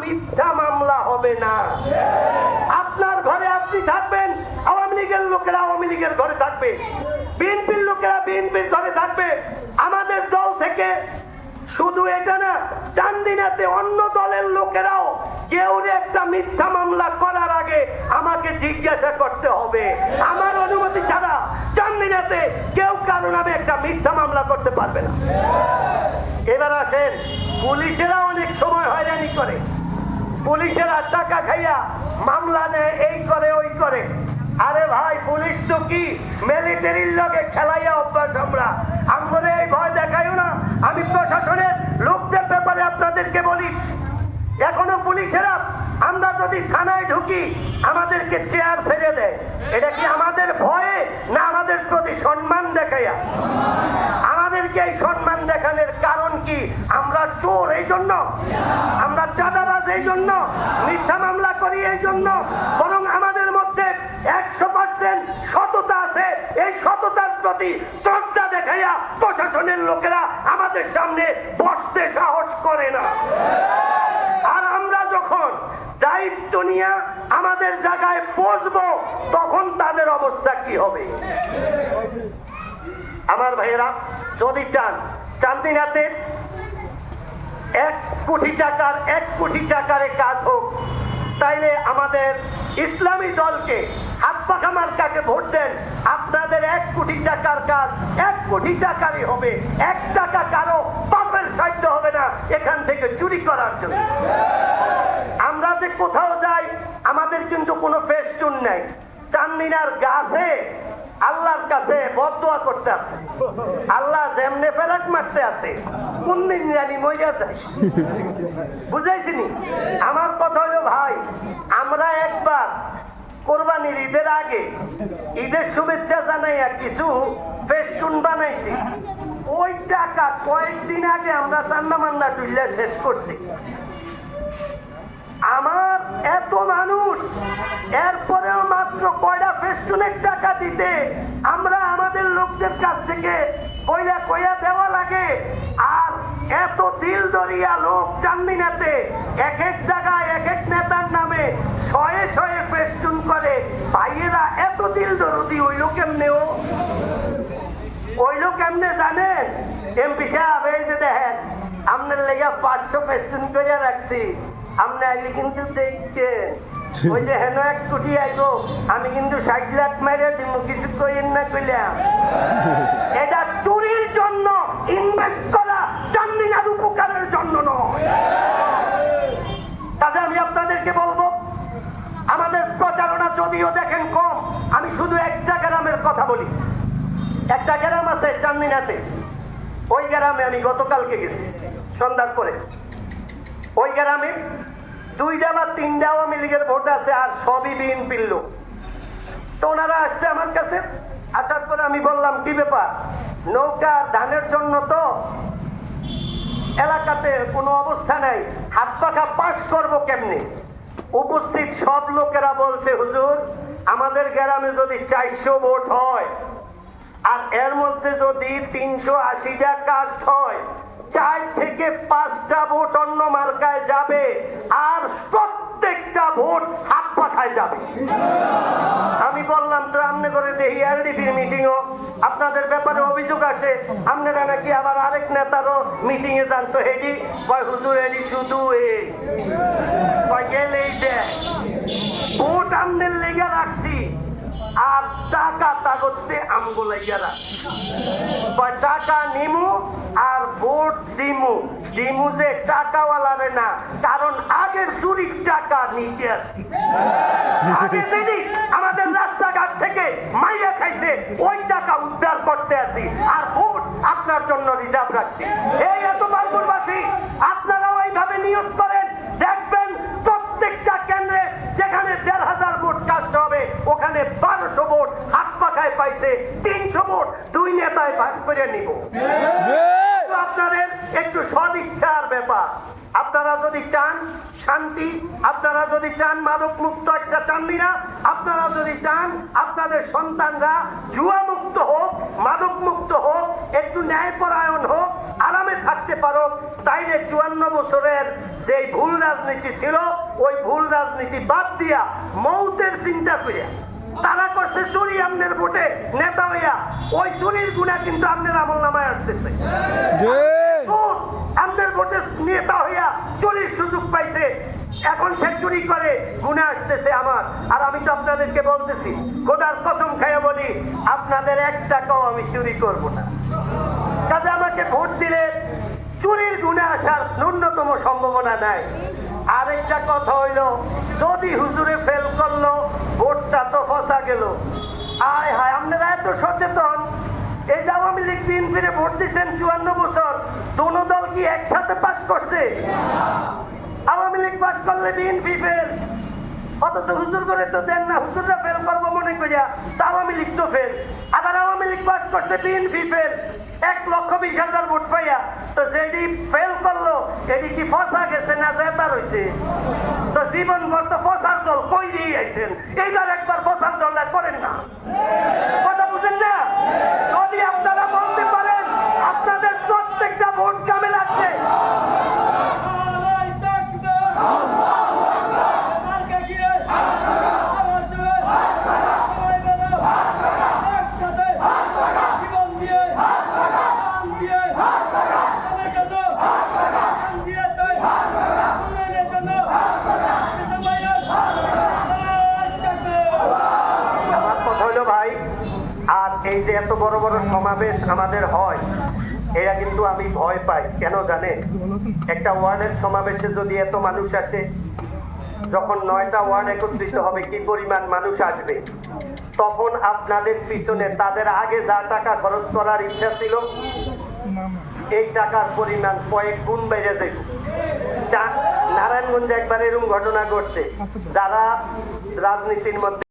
মিথ্যা মামলা হবে না। আপনার ঘরে আপনি থাকবেন, আওয়ামী লীগের লোকেরা আওয়ামী লীগের ঘরে থাকবে, বিএনপির লোকেরা বিএনপির ঘরে থাকবে। আমাদের দল থেকে শুধু এটা না, চান্দিনাতে অন্য দলের লোকেরাও কেউ একটা মিথ্যা মামলা করার আগে আমাকে জিজ্ঞাসা করতে হবে। আমার অনুমতি ছাড়া চান্দিনাতে কেউ কারো নামে একটা মিথ্যা মামলা করতে পারবে না। এবার আসেন, পুলিশেরা অনেক সময় হয়রানি করে, পুলিশেরা টাকা খাইয়া মামলা নেয়, এই করে ওই করে। আরে ভাই, পুলিশ তো কি মিলিটারির লগে খেলাইয়া অভ্যাস। আমরা এই ভয় দেখাইও না। আমি প্রশাসনের লোকদের ব্যাপারে আপনাদেরকে বলি, এখনো পুলিশেরা আমরা যদি থানায় ঢুকি আমাদেরকে চেয়ার ছেড়ে দেয়। এটা কি আমাদের ভয়ে না আমাদের প্রতি সম্মান দেখাইয়া? আমাদেরকে এই সম্মান দেখানোর কারণ কি? আমরা চোর এই জন্য? আমরা চাঁদাবাজ এই জন্য? মিথ্যা মামলা করি এই জন্য? বরং আমাদের মধ্যে 100% সততা আছে। এই সততার প্রতি শ্রদ্ধা দেখাইয়া প্রশাসনের লোকেরা আমাদের সামনে বসতে সাহস করে না। আর আমরা যখন দায়িত্ব নিয়ে আমাদের জায়গায় বসবো তখন তাদের অবস্থা কি হবে? আমার ভাইয়েরা, যদি চান চান্দিনাতে 1 কোটি টাকার কাজ হোক, তাইলে আমাদের ইসলামী দলকে হাত পাখা মার্কাকে ভোট দেন। আপনাদের 1 কোটি টাকার কাজ 1 কোটি টাকারই হবে। 1 টাকা কারো পাপের সাহায্য হবে না এখান থেকে চুরি করার জন্য। আমরা যে কোথাও যাই আমাদের কিন্তু কোনো ফেস্টুন নাই। চান্দিনার গাছে আল্লাহর কাছে বদদোয়া করতে আছে, আল্লাহ যেমনে ফেরাক মারতে আছে, কোন দিন জানি মইয়া যায়। বুঝাইছিনি? আমার কথা হলো ভাই, আমরা একবার কোরবানির ঈদের আগে ঈদের শুভেচ্ছা জানাইয়া কিছু ফেস্টুন বানাইছি। ওই টাকা কয়েকদিন আগে আমরা চান্দা মান্দা তুললে শেষ করছি। আমার এত মানুষ, এরপরেও মাত্র কয়টা ফেস্টুনের টাকা দিতে আমরা আমাদের লোকদের কাছ থেকে কইয়া দেওয়া লাগে। আর এত দিল দরিয়া লোক চান্দিনাতে এক এক জায়গায় এক এক নেতার নামে শয়ে শয়ে ফেস্টুন করে। ভাইয়েরা, এত দিল দরদি হইল কেমনে? হইল কেমনে জানেন? এমপি সাহেব, এই যে দেখেন আপনার লেগে 500 ফেস্টুন করে রাখছি, আপনি আইলে কিন্তু দেখছেন ওই যে হেন 1 কোটি আইব, আমি কিন্তু 60 লাখ মেরে দিব, কিছু কইেন না কইলাম। এটা চুরির জন্য ইনভেস্ট করা, চান্দিনার উপকারের জন্য নয়। তাহলে আমি আপনাদেরকে বলবো, আমাদের প্রচারণা যদিও দেখেন কম, আমি শুধু একটা গ্রামের কথা বলি। একটা গ্রাম আছে চান্দিনাতে, ওই গ্রামে আমি গতকালকে গেছি সন্ধ্যার পরে। ওই গ্রামে 2টা বা 3টা আওয়ামী লীগের ভোট আছে, আর সবই বিএনপির লোক। তো ওনারা আসছে আমার কাছে, আসার পরে আমি বললাম, কি ব্যাপার? নৌকা ধানের জন্য তো এলাকাতে কোনো অবস্থা নাই, হাত পাখা পাস করবো কেমনে? উপস্থিত সব লোকেরা বলছে, হুজুর, আমাদের গ্রামে যদি 400 ভোট হয় আর এর মধ্যে যদি 380টা কাস্ট হয়, 4 থেকে 5টা ভোট অন্য মার্কায় যাবে, আর প্রত্যেকটা ভোট হাত পাখায় যাবে। আমি বললাম, তো আমনে করে দেখি এলডিপির মিটিংও আপনাদের ব্যাপারে অভিযোগ আসে, আপনারা নাকি আবার আরেক নেতারও মিটিং এ যান। তো হেডি কয়, হুজুর এডি শুধু গেলেই দেয়, ভোট আমনের লেগে রাখছি আর টাকা তাগতে আমগো লাইয়া রাখছি। টাকা নিমু আর ভোট দিমু যে টাকাওয়ালারে না, কারণ আগের চুরির টাকা নিতে আসি। আগে যদি আমাদের রাস্তাঘাট থেকে মাইয়া খাইছে, ওই টাকা উদ্ধার করতে আসি, আর ভোট আপনার জন্য রিজার্ভ রাখছি। এই এত বারপুরবাসী, আপনারাও এইভাবে নিয়োগ করেন, দেখবেন প্রত্যেকটা কেন্দ্রে যেখানে 1500 ভোট কাস্ট হবে, ওখানে 1200 ভোট হাত পাখায় পাইছে, 300 ভোট 2 নেতায় ভাগ করে নিব। আপনাদের একটু সদিচ্ছার ব্যাপার। আপনারা যদি চান শান্তি, আপনারা যদি চান মাদক মুক্ত একটা চান্দিনা, আপনারা যদি চান আপনাদের সন্তানরা জুয়া মুক্ত মুক্ত হোক, মাদক মুক্ত হোক, একটু ন্যায়পরায়ণ হোক, আরামে থাকতে পারো, তাইলে 54 বছরের যে ভুল রাজনীতি ছিল ওই ভুল রাজনীতি বাদ দিয়া মৌতের চিন্তা করিয়া তারা করছে চুরি আমনের ভোটে নেতা হইয়া, ওই চুরির গুণা কিন্তু আমনের আমল নামায় আসতেছে। আমনের ভোটে নেতা হইয়া চুরির সুযোগ পাইছে, এখন সে চুরি করে গুণা আসতেছে আমার। আর আমি তো আপনাদেরকে বলতেছি, খোদার কসম খাইয়া বলি, আপনাদের 1 টাকাও আমি চুরি করব না। কাজে আমাকে ভোট দিলে চুরির গুণে আসার ন্যূনতম সম্ভাবনা নাই। আরেকটা কথা হইল, যদি হুজুরে ফেল করলো ভোটটা তো ফসা গেল। আয় হায়, আপনারা এত সচেতন। এই যে আওয়ামী লীগ বিএনপিরে ভোট দিচ্ছেন 54 বছর, দোনো দল কি একসাথে পাস করছে? আওয়ামী লীগ পাস করলে বিএনপি ফেল, অথচ হুজুর করে তো দেন না, হুজুররা ফেল করবো মনে করিয়া, তা আওয়ামী লীগ তো ফেল। আবার আওয়ামী লীগ পাস করছে, বিএনপি ফেল, 1,20,000 ভোট পাইয়া। তো যেটি ফেল করলো এটি কি ফসা গেছে না জেতা রয়েছে? তো জীবন ভর তো ফসার দল কই দিয়ে আইছেন, এইবার একবার ফসার দলটা করেন না। কথা বুঝেন না? যদি আপনারা বলতে পারেন আপনাদের প্রত্যেকটা ভোট কামে লাগছে, আর এই যে এত বড় বড় সমাবেশ আমাদের হয়, এরা কিন্তু আমি ভয় পাই। কেন জানেন? একটা ওয়ার্ডের সমাবেশে যদি এত মানুষ আসে, যখন 9টা ওয়ার্ড একত্রিত হবে কি পরিমাণ মানুষ আসবে, তখন আপনাদের পিছনে তাদের আগে যা টাকা খরচ করার ইচ্ছা ছিল এই টাকার পরিমাণ কয়েক গুণ বেড়ে যাবে। নারায়ণগঞ্জে একবার এরকম ঘটনা ঘটছে, যারা রাজনীতির মধ্যে